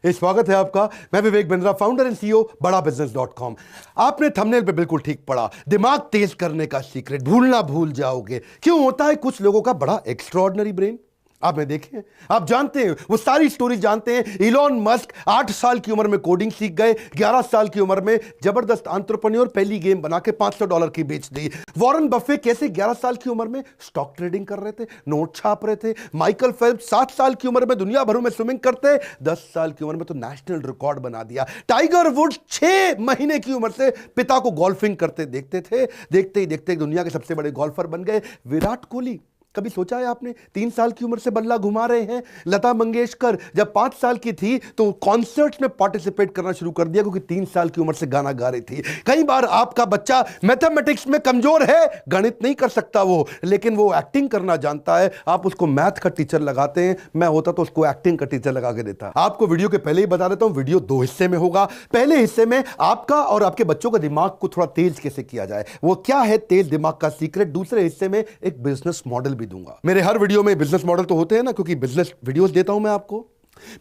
स्वागत है आपका। मैं Vivek Bindra, founder and CEO बड़ा बिजनेस.com। आपने थंबनेल पे बिल्कुल ठीक पढ़ा, दिमाग तेज करने का सीक्रेट, भूलना भूल जाओगे। क्यों होता है कुछ लोगों का बड़ा एक्स्ट्रॉर्डिनरी ब्रेन? आपने देखे, आप जानते हैं, वो सारी स्टोरी जानते हैं। इलॉन मस्क 8 साल की उम्र में कोडिंग सीख गए, 11 साल की उम्र में जबरदस्त एंटरप्रेन्योर, पहली गेम बना के $500 की बेच दी। वॉरेन बफे कैसे 11 साल की उम्र में स्टॉक ट्रेडिंग कर रहे थे, नोट छाप रहे थे। माइकल फेल्प्स 7 साल की उम्र में दुनिया भर में स्विमिंग करते, 10 साल की उम्र में तो नेशनल रिकॉर्ड बना दिया। टाइगर वुड्स 6 महीने की उम्र से पिता को गोल्फिंग करते देखते थे, देखते ही देखते दुनिया के सबसे बड़े गोल्फर बन गए। विराट कोहली, कभी सोचा है आपने, 3 साल की उम्र से बल्ला घुमा रहे हैं। लता मंगेशकर जब 5 साल की थी तो कॉन्सर्ट्स में पार्टिसिपेट करना शुरू कर दिया, क्योंकि 3 साल की उम्र से गाना गा रही थी। कई बार आपका बच्चा मैथमेटिक्स में कमजोर है, गणित नहीं कर सकता वो, लेकिन वो एक्टिंग करना जानता है। आप उसको मैथ का टीचर लगाते हैं, मैं होता तो उसको एक्टिंग का टीचर लगा के देता। आपको वीडियो के पहले ही बता देता हूं, वीडियो 2 हिस्से में होगा। पहले हिस्से में आपका और आपके बच्चों का दिमाग को थोड़ा तेज कैसे किया जाए, वो क्या है तेज दिमाग का सीक्रेट। दूसरे हिस्से में एक बिजनेस मॉडल भी दूंगा। मेरे हर वीडियो में बिजनेस मॉडल तो होते हैं ना, क्योंकि बिजनेस वीडियोस देता हूं मैं आपको।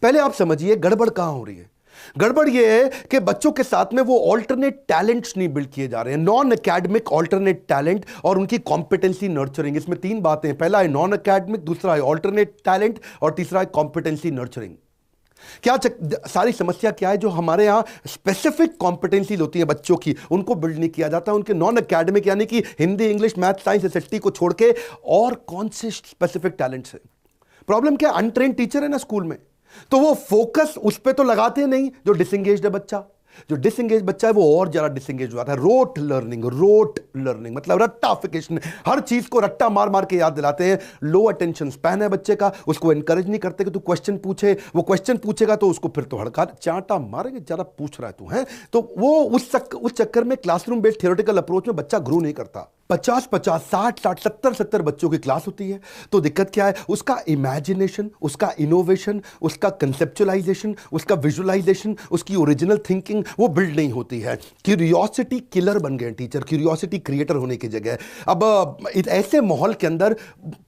पहले आप समझिए गड़बड़ कहां हो रही है। गड़बड़ यह है कि बच्चों के साथ में वो ऑल्टरनेट टैलेंट्स नहीं बिल्ड किए जा रहे हैं, नॉन एकेडमिक ऑल्टरनेट टैलेंट और उनकी कॉम्पिटेंसी नर्चरिंग। इसमें 3 बातें, पहला है नॉन एकेडमिक, दूसरा है ऑल्टरनेट टैलेंट और तीसरा है कॉम्पिटेंसी नर्चरिंग। क्या सारी समस्या क्या है, जो हमारे यहां स्पेसिफिक कॉम्पिटेंसीज होती है बच्चों की, उनको बिल्ड नहीं किया जाता। उनके नॉन एकेडमिक यानी कि Hindi, English, math, science, SST को छोड़ के और कौन से स्पेसिफिक टैलेंट्स है। प्रॉब्लम क्या, अनट्रेन्ड टीचर है ना स्कूल में, तो वो फोकस उस पर तो लगाते नहीं। जो डिसएंगेज्ड है बच्चा, जो डिसएंगेज बच्चा है, वो और ज्यादा डिसएंगेज हो जाता है। रोट लर्निंग मतलब रट्टाफिकेशन, हर चीज को रट्टा मार मार के याद दिलाते हैं। लो अटेंशन स्पैन है बच्चे का, उसको एनकरेज नहीं करते कि तू क्वेश्चन पूछे। वो क्वेश्चन पूछेगा तो उसको फिर तो हड़का चांटा मारेंगे, ज्यादा पूछ रहा है तू है, तो वो उस चक्कर में क्लासरूम बेस्ड थियोरेटिकल अप्रोच में बच्चा ग्रो नहीं करता। 50-50, 60-60, 70-70 बच्चों की क्लास होती है, तो दिक्कत क्या है, उसका इमेजिनेशन, उसका इनोवेशन, उसका कंसेप्चुअलाइजेशन, उसका विजुअलाइजेशन, उसकी ओरिजिनल थिंकिंग वो बिल्ड नहीं होती है। क्यूरियोसिटी किलर बन गए टीचर, क्यूरियोसिटी क्रिएटर होने की जगह। अब ऐसे माहौल के अंदर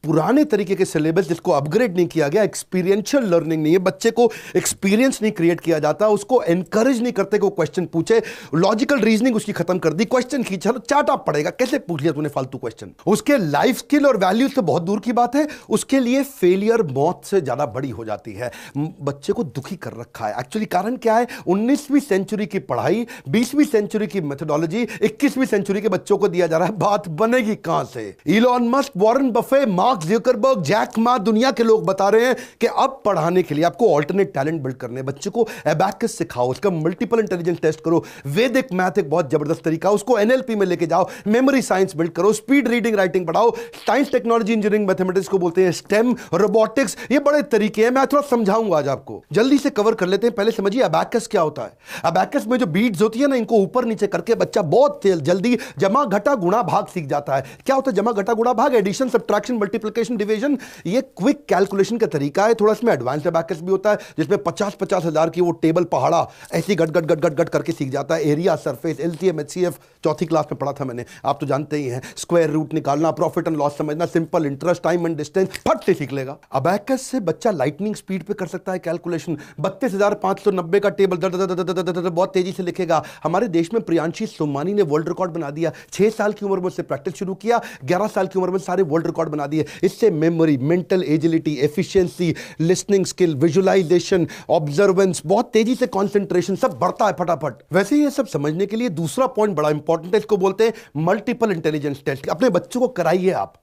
पुराने तरीके के सिलेबस जिसको अपग्रेड नहीं किया गया, एक्सपीरियंशियल लर्निंग नहीं है, बच्चे को एक्सपीरियंस नहीं क्रिएट किया जाता, उसको एनकरेज नहीं करते कि वो क्वेश्चन पूछे। लॉजिकल रीजनिंग उसकी खत्म कर दी, क्वेश्चन की चलो चाटा पड़ेगा, कैसे पूछ लिया तूने फालतू क्वेश्चन। उसके लाइफ स्किल और वैल्यूज से बहुत दूर की बात है, उसके लिए फेलियर मौत से ज्यादा बड़ी हो जाती है। बच्चे को दुखी कर रखा है। एक्चुअली कारण क्या है, 19वीं सेंचुरी की पढ़ाई, 20वीं सेंचुरी की मेथोडोलॉजी 21वीं सेंचुरी के बच्चों को दिया जा रहा है। बात बनेगी कहां से? Elon Musk, Warren Buffett, Mark Zuckerberg, Jack Ma, दुनिया के लोग बता रहे हैं कि अब पढ़ाने के लिए आपको ऑल्टरनेट टैलेंट बिल्ड करने, बच्चे को एबैकस सिखाओ, उसका मल्टीपल इंटेलिजेंस टेस्ट करो। वैदिक मैथ एक बहुत जबरदस्त तरीका, उसको एनएलपी में लेके जाओ, मेमोरी साइंस बिल्ड करो, स्पीड रीडिंग राइटिंग पढ़ाओ। साइंस, टेक्नोलॉजी, इंजीनियरिंग, मैथमेटिक्स को बोलते हैं स्टेम, रोबोटिक्स, ये बड़े तरीके हैं। मैं थोड़ा समझाऊंगा आज आपको, जल्दी से कवर कर लेते हैं। पहले समझिए अबैकस क्या होता है। अबैकस में जो बीट्स होती है ना, इनको ऊपर नीचे करके बच्चा बहुत जल्दी जमा घटा गुणा भाग सीख जाता है। क्या होता है जमा घटा गुणा भाग? एडिशन, सब्ट्रैक्शन, मल्टीप्लिकेशन, डिवीजन, ये क्विक कैलकुलेशन का तरीका है। थोड़ा इसमें एडवांस अबैकस भी होता है, जिसमें 50-50 हजार की वो टेबल पहाड़ा ऐसी गट गट गट गट गट करके सीख जाता है। एरिया, सरफेस, एलसीएम, एचसीएफ चौथी क्लास में पढ़ा था मैंने, आप तो जानते ही हैं। स्क्वायर रूट निकालना, प्रॉफिट एंड लॉस समझना, simple interest, time and distance फट से सीख लेगा। अबैकस से बच्चा लाइटनिंग स्पीड पे कर सकता है कैलकुलेशन। 32,590 का टेबल बहुत तेजी से लिखेगा। हमारे देश में प्रियांशी सोमानी ने वर्ल्ड रिकॉर्ड बना दिया। 6 साल की उम्र में उससे प्रैक्टिस शुरू किया, 11 साल की उम्र में सारे वर्ल्ड रिकॉर्ड बना दिए। इससे memory, mental agility, efficiency, listening skill, visualisation, observance, बहुत तेजी से कंसंट्रेशन सब बढ़ता है फटाफट। वैसे ये सब समझने के लिए दूसरा पॉइंट बड़ा इंपॉर्टेंट है, इसको बोलते हैं मल्टीपल इंटेलिजेंस टेस्ट। अपने बच्चों को कराइए आप,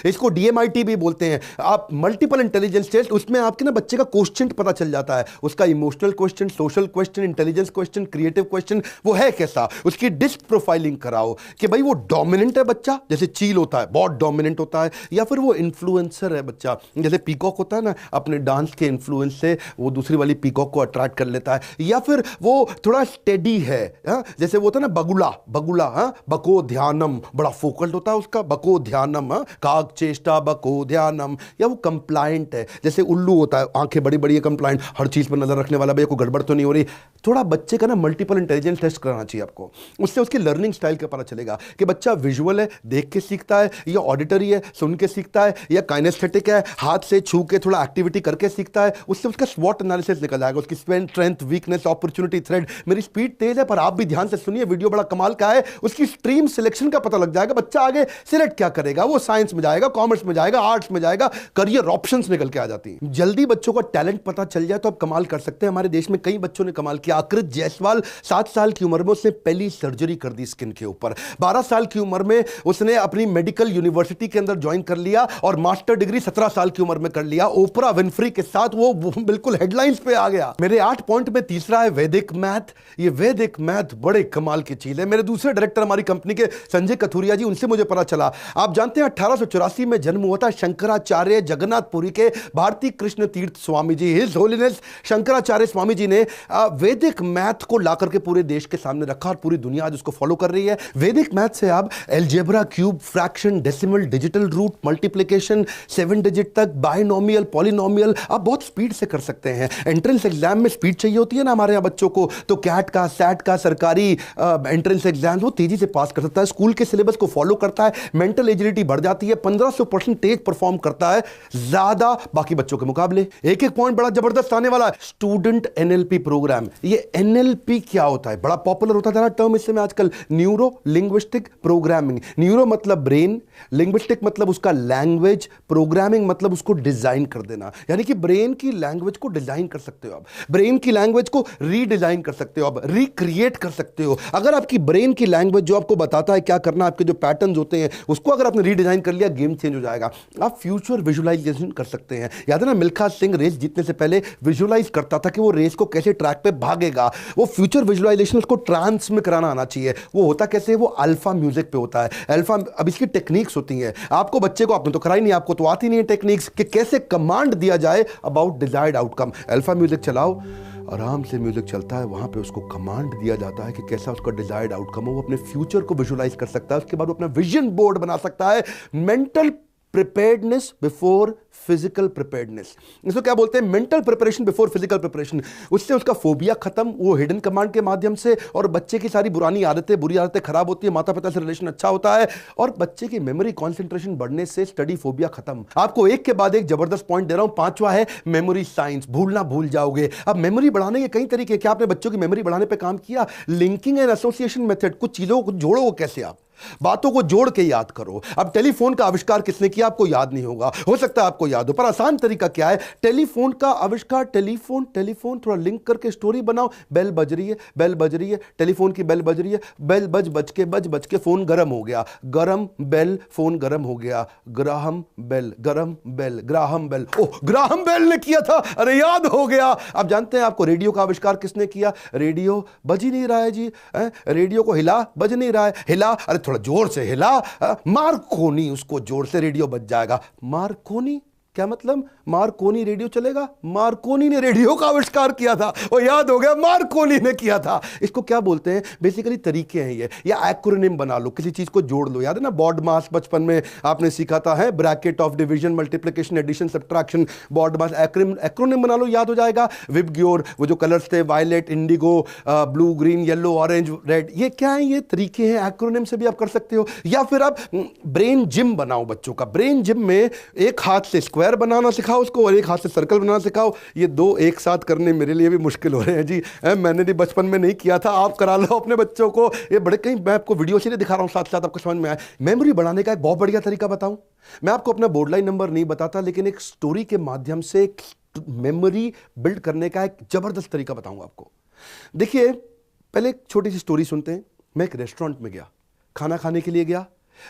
इसको डीएमआईटी भी बोलते हैं आप, मल्टीपल इंटेलिजेंस टेस्ट। उसमें आपके ना बच्चे का क्वेश्चन पता चल जाता है, उसका emotional question, social question, intelligence question, creative question, वो है कैसा। उसकी डिस्क प्रोफाइलिंग कराओ कि भाई वो डोमिनेंट है बच्चा, जैसे चील होता है बहुत डोमिनेंट होता है, या फिर वो इन्फ्लुएंसर है बच्चा, जैसे पीकॉक होता है ना, अपने डांस के इन्फ्लुएंस से वो दूसरी वाली पीकॉक को अट्रैक्ट कर लेता है। या फिर वो थोड़ा स्टेडी है, जैसे वो होता है ना बगुला, बको ध्यानम, बड़ा फोकल्ड होता है उसका, बको ध्यानम, काग चेष्टा बको ध्यानम, या वो कंप्लायंट है, जैसे उल्लू होता है, आंखें बड़ी बड़ी है, कंप्लायंट, हर चीज पर नजर रखने वाला, भैया कोई गड़बड़ तो नहीं हो रही। थोड़ा बच्चे का ना मल्टीपल इंटेलिजेंस टेस्ट कराना चाहिए आपको, उससे उसकी लर्निंग स्टाइल का पता चलेगा कि बच्चा विजुअल है, देख के सीखता है, या ऑडिटरी है, सुन के सीखता है, या काइनेस्थेटिक है, हाथ से छू के थोड़ा एक्टिविटी करके सीखता है। उससे उसका स्वॉट एनालिसिस निकल जाएगा, उसकी स्ट्रेंथ, वीकनेस, अपॉर्चुनिटी, थ्रेड। मेरी स्पीड तेज है पर आप भी ध्यान से सुनिए, वीडियो बड़ा कमाल का है। उसकी स्ट्रीम सिलेक्शन का पता लग जाएगा, बच्चा आगे सिलेक्ट क्या करेगा, वो साइंस में जाएगा, कॉमर्स में जाएगा, आर्ट्स में जाएगा, करियर ऑप्शंस निकल के आ जाती हैं। जल्दी बच्चों का टैलेंट पता चल जाए तो आप कमाल कर सकते हैं। हमारे देश में कई बच्चों ने कमाल किया। आकृत जायसवाल 7 साल की उम्र में उसने पहली सर्जरी कर दी स्किन के ऊपर। 12 साल की उम्र में उसने अपनी मेडिकल यूनिवर्सिटी के अंदर ज्वाइन कर लिया और मास्टर डिग्री 17 साल की उम्र में कर लिया। ओपरा विनफ्री के साथ वो बिल्कुल हेडलाइंस पे आ गया। मेरे 8 पॉइंट में तीसरा है वैदिक मैथ। ये वैदिक मैथ बड़े कमाल की चीज है। मेरे दूसरे डायरेक्टर हमारी कंपनी के संजय कथुरिया जी, उनसे मुझे पता चला, आप जानते हैं 1884 में जन्म हुआ था शंकराचार्य जगन्नाथपुरी के भारती कृष्ण तीर्थ स्वामी जी, हिज होलीनेस शंकराचार्य स्वामी जी ने वैदिक मैथ को लाकर के पूरे देश के सामने रखा और पूरी दुनिया आज उसको फॉलो कर रही है। वैदिक मैथ से आप algebra, cube, fraction, decimal, digital root, multiplication, 7 digit तक, बायनोमियल, पॉलिनोमियल आप बहुत स्पीड से कर सकते हैं। एंट्रेंस एग्जाम में स्पीड चाहिए होती है ना हमारे यहाँ बच्चों को, तो कैट का, सैट का, सरकारी एंट्रेंस एग्जाम वो तेजी से पास कर सकता है, स्कूल के सिलेबस को फॉलो करता है, मेंटल एजिलिटी बढ़ जाती है, 1500% तेज परफॉर्म करता है ज्यादा बाकी बच्चों के मुकाबले। एक एक पॉइंट बड़ा जबरदस्त आने वाला है, स्टूडेंट एनएलपी प्रोग्राम। ये एनएलपी क्या होता है, बड़ा पॉपुलर होता जा रहा टर्म इस समय आजकल, न्यूरो लिंग्विस्टिक प्रोग्रामिंग। न्यूरो मतलब ब्रेन, लिंग्विस्टिक मतलब उसका लैंग्वेज, प्रोग्रामिंग मतलब उसको डिजाइन कर देना, यानी कि ब्रेन की लैंग्वेज को डिजाइन कर सकते हो आप, ब्रेन की लैंग्वेज को रीडिजाइन कर सकते हो आप, रिक्रिएट कर सकते हो। अगर आपकी ब्रेन की लैंग्वेज जो आपको बताता है क्या करना, आपके जो पैटर्न्स होते हैं उसको अगर आपने रीडिजाइन कर लिया, गेम चेंज हो जाएगा। आप फ्यूचर विजुअलाइजेशन कर सकते हैं। याद है ना, मिल्खा सिंह रेस जीतने से पहले विजुअलाइज करता था कि वो रेस को कैसे ट्रैक पे भागेगा। वो फ्यूचर विजुअलाइजेशन उसको ट्रांस में कराना आना चाहिए। वो होता कैसे, वो अल्फा म्यूजिक पे होता है। अल्फा, अब इसकी टेक्निक्स होती हैं, आपको बच्चे को, आपने तो कराई नहीं, आपको तो आती नहीं है टेक्निक्स कि कैसे कमांड दिया जाए about desired outcome. Alpha music चलाओ, आराम से म्यूजिक चलता है, वहां पे उसको कमांड दिया जाता है कि कैसा उसका डिजायर्ड आउटकम हो। वो अपने फ्यूचर को विजुअलाइज कर सकता है, उसके बाद वो अपना विजन बोर्ड बना सकता है। Mental preparedness before physical preparedness, इसको क्या बोलते हैं, mental preparation before physical preparation. उससे उसका फोबिया खत्म, वो हिडन कमांड के माध्यम से, और बच्चे की सारी पुरानी आदतें, बुरी आदतें खराब होती है, माता पिता से रिलेशन अच्छा होता है, और बच्चे की मेमोरी कंसंट्रेशन बढ़ने से स्टडी फोबिया खत्म। आपको एक के बाद एक जबरदस्त पॉइंट दे रहा हूं। 5वां है मेमोरी साइंस, भूलना भूल जाओगे। अब मेमोरी बढ़ाने के कई तरीके, क्या आपने बच्चों की मेमोरी बढ़ाने पर काम किया? लिंकिंग एंड एसोसिएशन मेथड, कुछ चीजों को जोड़ो, कैसे आप बातों को जोड़ के याद करो। अब टेलीफोन का आविष्कार किसने किया, आपको याद नहीं होगा, हो सकता है आपको याद हो, पर आसान तरीका क्या है, टेलीफोन का आविष्कार, टेलीफोन टेलीफोन थोड़ा लिंक करके स्टोरी बनाओ। बेल बज रही है, बेल बज रही है, टेलीफोन की बेल बज रही है, बेल बज के फोन गर्म हो गया, गरम बेल, फोन गर्म हो गया, ग्राहम बेल, गरम बेल, ग्राहम बेल, ओह ग्राहम बेल ने किया था, अरे याद हो गया। अब जानते हैं आपको रेडियो का आविष्कार किसने किया? रेडियो बज ही नहीं रहा है जी, रेडियो को हिला, बज नहीं रहा है, हिला, अरे थोड़ा जोर से हिला, मार्कोनी, उसको जोर से रेडियो बज जाएगा। मार्कोनी क्या मतलब? मार्कोनी रेडियो चलेगा? मार्कोनी ने रेडियो का आविष्कार किया था, वो याद हो गया, मार्कोनी ने किया था। इसको क्या बोलते हैं? बेसिकली तरीके हैं ये, या एक्रोनिम बना लो, किसी चीज को जोड़ लो। याद है ना बॉड मास, बचपन में आपने सीखा था, है bracket of division, multiplication, addition, subtraction, BODMAS, acronym बना लो, याद हो जाएगा। विबग्योर, वो जो कलर्स थे, violet, indigo, blue, green, yellow, orange, red, ये क्या है? ये तरीके हैं, एक्रोनिम से भी आप कर सकते हो। या फिर आप ब्रेन जिम बनाओ बच्चों का। ब्रेन जिम में एक हाथ से स्क्वायर बनाना सिखाओ उसको और एक हाथ से सर्कल बनाना सिखाओ। ये दो एक साथ करने मेरे लिए भी मुश्किल हो रहे हैं जी, मैंने भी बचपन में नहीं किया था, आप करा लो अपने बच्चों को। ये बड़े, कहीं मैं आपको वीडियो से दिखा रहा हूं, साथ साथ आपको समझ में आए। मेमोरी बढ़ाने का एक बहुत बढ़िया तरीका बताऊं, मैं आपको अपना बोर्ड लाइन नंबर नहीं बताता, लेकिन एक स्टोरी के माध्यम से मेमोरी बिल्ड करने का एक जबरदस्त तरीका बताऊंगा आपको। देखिए, पहले एक छोटी सी स्टोरी सुनते हैं। मैं एक रेस्टोरेंट में गया, खाना खाने के लिए गया,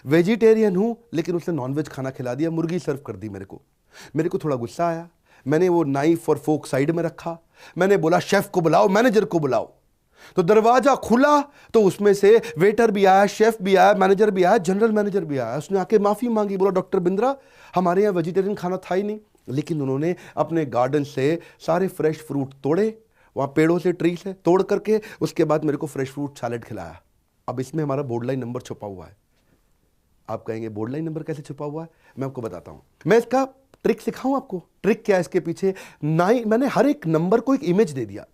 वेजिटेरियन हूं लेकिन उसने नॉनवेज खाना खिला दिया, मुर्गी सर्व कर दी मेरे को थोड़ा गुस्सा आया। मैंने वो नाइफ और फोक साइड में रखा, मैंने बोला शेफ को बुलाओ, मैनेजर को बुलाओ। तो दरवाजा खुला तो उसमें से वेटर भी आया, शेफ भी आया, मैनेजर भी आया, जनरल मैनेजर भी आया। उसने आके माफी मांगी, बोला डॉक्टर बिंद्रा हमारे यहाँ वेजिटेरियन खाना था ही नहीं, लेकिन उन्होंने अपने गार्डन से सारे फ्रेश फ्रूट तोड़े, वहां पेड़ों से, ट्री से तोड़ करके, उसके बाद मेरे को फ्रेश फ्रूट सैलेड खिलाया। अब इसमें हमारा बोर्ड लाइन नंबर छुपा हुआ है। आप कहेंगे बोर्ड लाइन नंबर कैसे छुपा हुआ है? मैं आपको बताता हूं, मैं इसका ट्रिक सिखाऊं आपको। ट्रिक क्या है इसके पीछे? 9, मैंने हर एक नंबर को एक इमेज दे दिया।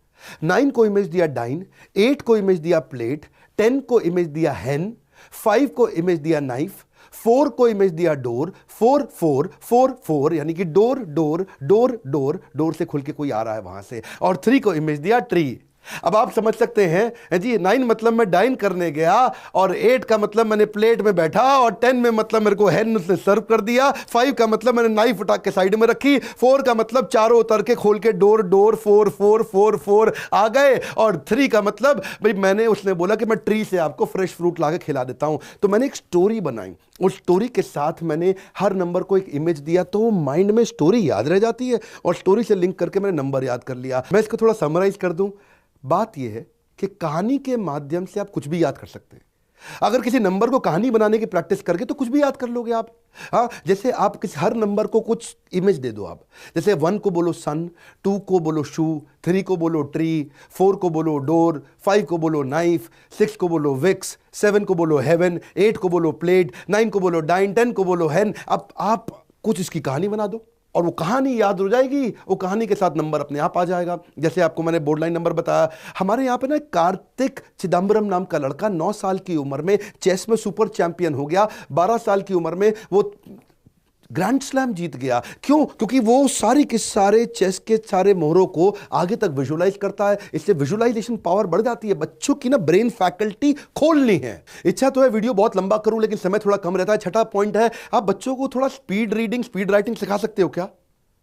9 को इमेज दिया डाइन, 8 को इमेज दिया प्लेट, 10 को इमेज दिया हैन, 5 को इमेज दिया नाइफ, 4 को इमेज दिया डोर, 4 4 4 4 यानी कि door door door door door से खुल के कोई आ रहा है वहां से, और 3 को इमेज दिया ट्री। अब आप समझ सकते हैं जी, 9 मतलब मैं डाइन करने गया, और 8 का मतलब मैंने प्लेट में बैठा, और 10 में मतलब मेरे को हैन उसने सर्व कर दिया, 5 का मतलब मैंने नाइफ उठा के साइड में रखी, 4 का मतलब चारों उतर के खोल के डोर डोर 4 4 4 4 आ गए, और 3 का मतलब भाई मैंने, उसने बोला कि मैं ट्री से आपको फ्रेश फ्रूट ला के खिला देता हूं। तो मैंने एक स्टोरी बनाई, उस स्टोरी के साथ मैंने हर नंबर को एक इमेज दिया, तो माइंड में स्टोरी याद रह जाती है, और स्टोरी से लिंक करके मैंने नंबर याद कर लिया। मैं इसको थोड़ा समराइज कर दूं। बात यह है कि कहानी के माध्यम से आप कुछ भी याद कर सकते हैं। अगर किसी नंबर को कहानी बनाने की प्रैक्टिस करके तो कुछ भी याद कर लोगे आप। हाँ, जैसे आप किसी हर नंबर को कुछ इमेज दे दो आप, जैसे 1 को बोलो सन, 2 को बोलो शू, 3 को बोलो ट्री, 4 को बोलो डोर, 5 को बोलो नाइफ, 6 को बोलो विक्स, 7 को बोलो हेवन, 8 को बोलो प्लेट, 9 को बोलो डाइन, 10 को बोलो हैन। अब आप कुछ इसकी कहानी बना दो और वो कहानी याद हो जाएगी, वो कहानी के साथ नंबर अपने आप आ जाएगा। जैसे आपको मैंने बोर्ड लाइन नंबर बताया, हमारे यहाँ पे ना कार्तिक चिदम्बरम नाम का लड़का 9 साल की उम्र में चेस में सुपर चैंपियन हो गया, 12 साल की उम्र में वो ग्रैंड स्लैम जीत गया। क्यों? क्योंकि वो सारी के सारे चेस के सारे मोहरों को आगे तक विजुलाइज करता है, इससे विजुलाइजेशन पावर बढ़ जाती है। बच्चों की ना ब्रेन फैकल्टी खोलनी है। इच्छा तो है वीडियो बहुत लंबा करूं, लेकिन समय थोड़ा कम रहता है। छठा पॉइंट है, आप बच्चों को थोड़ा स्पीड रीडिंग, स्पीड राइटिंग सिखा सकते हो क्या?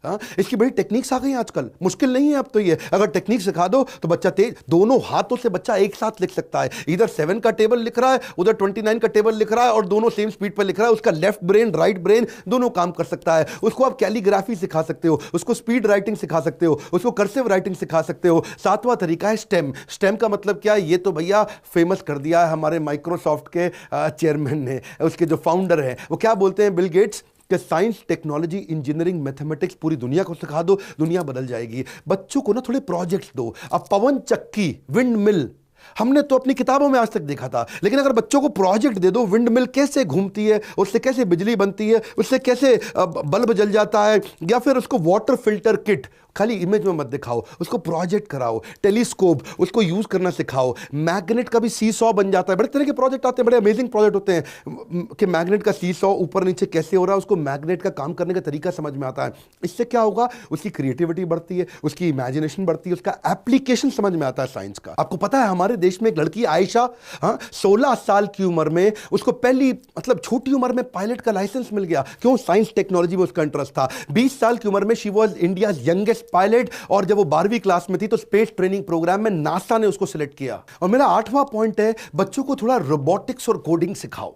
हाँ, इसकी बड़ी टेक्निक्स आ गई हैं आजकल, मुश्किल नहीं है अब तो ये। अगर टेक्निक सिखा दो तो बच्चा तेज, दोनों हाथों से बच्चा एक साथ लिख सकता है। इधर 7 का टेबल लिख रहा है, उधर 29 का टेबल लिख रहा है, और दोनों सेम स्पीड पर लिख रहा है। उसका लेफ्ट ब्रेन, राइट ब्रेन दोनों काम कर सकता है। उसको आप कैलीग्राफी सिखा सकते हो, उसको स्पीड राइटिंग सिखा सकते हो, उसको कर्सिव राइटिंग सिखा सकते हो। 7वां तरीका है स्टेम। स्टेम का मतलब क्या है? ये तो भैया फेमस कर दिया है हमारे माइक्रोसॉफ्ट के चेयरमैन ने, उसके जो फाउंडर हैं वो क्या बोलते हैं, बिल गेट्स, कि साइंस, टेक्नोलॉजी, इंजीनियरिंग, मैथमेटिक्स पूरी दुनिया को सिखा दो, दुनिया बदल जाएगी। बच्चों को ना थोड़े प्रोजेक्ट्स दो। अब पवन चक्की, विंड मिल, हमने तो अपनी किताबों में आज तक देखा था, लेकिन अगर बच्चों को प्रोजेक्ट दे दो, विंड मिल कैसे घूमती है, उससे कैसे बिजली बनती है, उससे कैसे बल्ब जल जाता है, या फिर उसको वाटर फिल्टर किट, खाली इमेज में मत दिखाओ, उसको प्रोजेक्ट कराओ। टेलीस्कोप, उसको यूज करना सिखाओ। मैग्नेट का भी सीसॉ बन जाता है। बड़े तरह के प्रोजेक्ट आते हैं, बड़े अमेजिंग प्रोजेक्ट होते हैं कि मैग्नेट का सीसॉ ऊपर नीचे कैसे हो रहा है, उसको मैग्नेट का काम करने का तरीका समझ में आता है। इससे क्या होगा? उसकी क्रिएटिविटी बढ़ती है, उसकी इमेजिनेशन बढ़ती है, उसका एप्लीकेशन समझ में आता है साइंस का। आपको पता है हमारे देश में एक लड़की आयशा, 16 साल की उम्र में उसको पहली, मतलब छोटी उम्र में पायलट का लाइसेंस मिल गया। क्यों? साइंस टेक्नोलॉजी में उसका इंटरेस्ट था। 20 साल की उम्र में she was India youngest pilot, और जब वो 12वीं क्लास में थी तो स्पेस ट्रेनिंग प्रोग्राम में नासा ने उसको सिलेक्ट किया। और मेरा 8वां पॉइंट है, बच्चों को थोड़ा रोबोटिक्स और कोडिंग सिखाओ।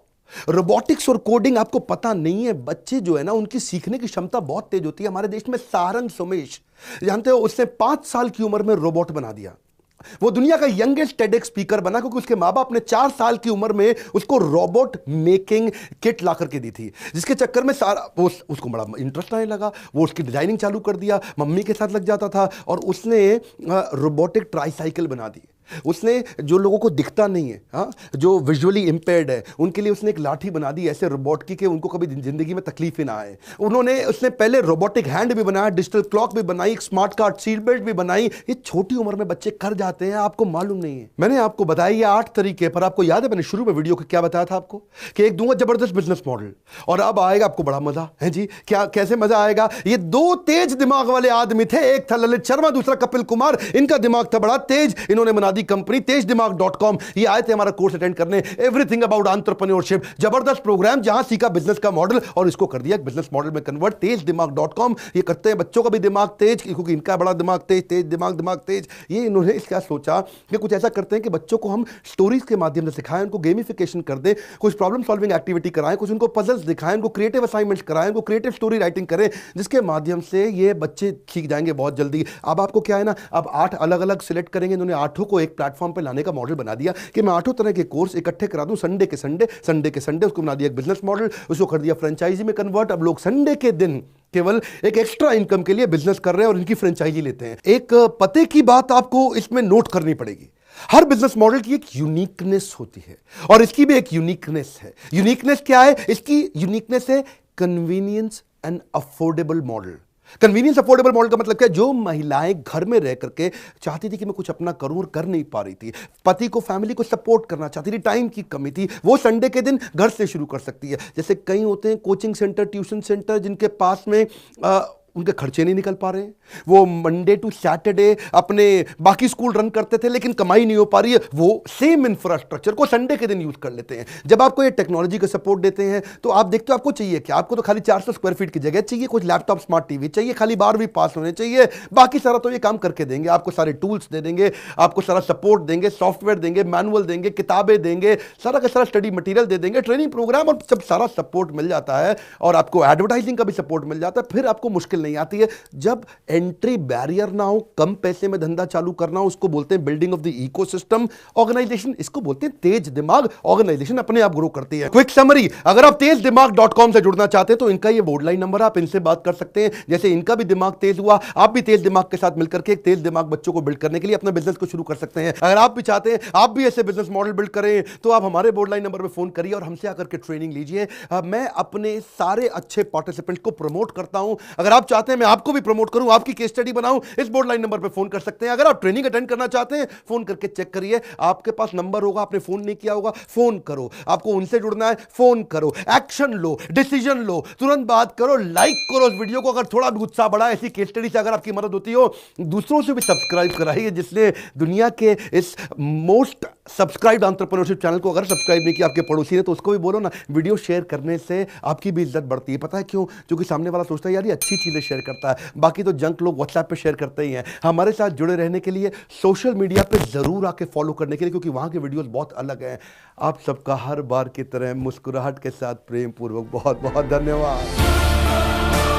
रोबोटिक्स और कोडिंग, आपको पता नहीं है, बच्चे जो है ना उनकी सीखने की क्षमता बहुत तेज होती है। हमारे देश में सारंग सोमेश, जानते हो, उसने 5 साल की उम्र में रोबोट बना दिया। वो दुनिया का यंगेस्ट टेडेक्स स्पीकर बना, क्योंकि उसके माँ बाप ने 4 साल की उम्र में उसको रोबोट मेकिंग किट ला करके दी थी, जिसके चक्कर में सारा उसको बड़ा इंटरेस्ट आने लगा। वो उसकी डिजाइनिंग चालू कर दिया, मम्मी के साथ लग जाता था, और उसने रोबोटिक ट्राईसाइकिल बना दी। उसने जो लोगों को दिखता नहीं है, हाँ, जो विजुअली इंपेयर्ड है, उनके लिए उसने एक लाठी बना दी ऐसे रोबोट की कि उनको कभी जिंदगी में तकलीफ ही ना आए। उसने पहले रोबोटिक हैंड भी बनाया, डिजिटल क्लॉक भी बनाई, स्मार्ट कार्ड, सीट बेल्ट भी बनाई। ये छोटी उम्र में बच्चे कर जाते हैं, आपको मालूम नहीं है। मैंने आपको बताया ये 8 तरीके, पर आपको याद है मैंने शुरू में वीडियो को क्या बताया था आपको, कि एक दूंगा जबरदस्त बिजनेस मॉडल, और अब आएगा आपको बड़ा मजा है जी। क्या, कैसे मजा आएगा? ये 2 तेज दिमाग वाले आदमी थे, एक था ललित शर्मा, दूसरा कपिल कुमार। इनका दिमाग था बड़ा तेज, इन्होंने बना कंपनी तेजदिमाग.com। ये आए थे हमारा कोर्स अटेंड करने, एवरीथिंग अबाउट एंटरप्रेन्योरशिप। जबरदस्त प्रोग्राम, जहां सीखा बिजनेस का मॉडल और इसको कर दिया बिजनेस मॉडल में कन्वर्ट। तेजदिमाग.com ये करते हैं बच्चों का भी दिमाग तेज, क्योंकि इनका बड़ा दिमाग तेज, तेज दिमाग तेज। ये इन्होंने इसका सोचा कि कुछ ऐसा करते हैं कि बच्चों को हम स्टोरीज के माध्यम से सिखाएं, उनको गेमिफिकेशन कर दें, कुछ प्रॉब्लम सॉल्विंग एक्टिविटी कराएं, कुछ उनको पजल्स दिखाएं, उनको क्रिएटिव असाइनमेंट्स कराएं, उनको क्रिएटिव स्टोरी राइटिंग करें, जिसके माध्यम से ये बच्चे सीख जाएंगे बहुत जल्दी। अब आपको क्या है ना, अब 8 अलग अलग सिलेक्ट करेंगे। इन्होंने 8 को एक प्लेटफॉर्म पे लाने का मॉडल बना दिया कि मैं 8 तरह के कोर्स इकट्ठे करा दूं संडे के संडे। उसको बना दिया एक बिजनेस मॉडल, उसको कर दिया फ्रेंचाइजी में कन्वर्ट। अब लोग संडे के दिन केवल एक एक्स्ट्रा इनकम के लिए बिजनेस कर रहे हैं और इनकी फ्रेंचाइजी लेते हैं। एक पते की बात आपको इसमें नोट करनी पड़ेगी। हर बिजनेस मॉडल की एक यूनिकनेस होती है और इसकी भी एक यूनिकनेस है। यूनिकनेस क्या है? इसकी यूनिकनेस है convenience and affordable model. Convenience affordable model का मतलब क्या? जो महिलाएं घर में रह करके चाहती थी कि मैं कुछ अपना करूं और कर नहीं पा रही थी, पति को, फैमिली को सपोर्ट करना चाहती थी, टाइम की कमी थी, वो संडे के दिन घर से शुरू कर सकती है। जैसे कई होते हैं कोचिंग सेंटर, ट्यूशन सेंटर, जिनके पास में उनके खर्चे नहीं निकल पा रहे हैं, वो मंडे टू सैटरडे अपने बाकी स्कूल रन करते थे लेकिन कमाई नहीं हो पा रही है, वो सेम इंफ्रास्ट्रक्चर को संडे के दिन यूज कर लेते हैं। जब आपको ये टेक्नोलॉजी का सपोर्ट देते हैं तो आप देखते हो आपको चाहिए क्या? आपको तो खाली 400 स्क्वायर फीट की जगह चाहिए, कुछ लैपटॉप, स्मार्ट टीवी चाहिए, खाली 12वीं पास होने चाहिए, बाकी सारा तो ये काम करके देंगे। आपको सारे टूल्स दे देंगे, आपको सारा सपोर्ट देंगे, सॉफ्टवेयर देंगे, मैनुअल देंगे, किताबें देंगे, सारा का सारा स्टडी मटेरियल दे देंगे, ट्रेनिंग प्रोग्राम, और जब सारा सपोर्ट मिल जाता है और आपको एडवर्टाइजिंग का भी सपोर्ट मिल जाता है, फिर आपको मुश्किल नहीं आती है। जब एंट्री बैरियर ना हो, कम पैसे में धंधा चालू करना हो, उसको बोलते हैं building of the ecosystem organisation. इसको बोलते हैं तेज दिमाग ऑर्गेनाइजेशन, अपने आप ग्रो करती है। क्विक समरी, अगर आप tezdimaag.com से जुड़ना चाहते हैं तो इनका ये बोर्ड लाइन नंबर है, आप इनसे बात कर सकते हैं। जैसे इनका भी दिमाग तेज हुआ, आप भी तेज दिमाग के साथ मिलकर के एक तेज दिमाग बच्चों को बिल्ड करने के लिए अपने बिजनेस को शुरू कर सकते हैं। अगर आप भी चाहते हैं आप भी ऐसे बिजनेस मॉडल बिल्ड करें तो आप हमारे बोर्ड लाइन नंबर पर फोन करिए और हमसे आकर के ट्रेनिंग लीजिए। मैं अपने सारे अच्छे पार्टिसिपेंट को प्रमोट करता हूं। अगर आप चाहते हैं मैं आपको भी प्रमोट करूं, आपकी केस स्टडी बनाऊं, इस बोर्ड लाइन नंबर पे फोन कर सकते हैं। अगर आप ट्रेनिंग अटेंड करना चाहते हैं, फोन करके चेक करिए, आपके पास नंबर होगा, आपने फोन नहीं किया होगा, फोन करो। आपको उनसे जुड़ना है, फोन करो, एक्शन लो, डिसीजन लो, तुरंत बात करो, लाइक करो इस वीडियो को। अगर थोड़ा भी उत्साह बढ़ा, ऐसी केस स्टडी से अगर आपकी मदद होती हो, दूसरों से भी सब्सक्राइब कराइए, जिसने दुनिया के इस मोस्ट सब्सक्राइब्ड एंटरप्रेन्योरशिप चैनल को अगर सब्सक्राइब नहीं किया आपके पड़ोसी ने, तो उसको भी बोलो ना। वीडियो शेयर करने से आपकी भी इज्जत बढ़ती है। पता है क्यों? क्योंकि सामने वाला सोचता है यार ये अच्छी चीजें शेयर करता है, बाकी तो जंक लोग व्हाट्सएप पे शेयर करते ही हैं। हमारे साथ जुड़े रहने के लिए, सोशल मीडिया पे जरूर आके फॉलो करने के लिए, क्योंकि वहां के वीडियोस बहुत अलग हैं। आप सबका हर बार की तरह मुस्कुराहट के साथ प्रेम पूर्वक बहुत बहुत धन्यवाद।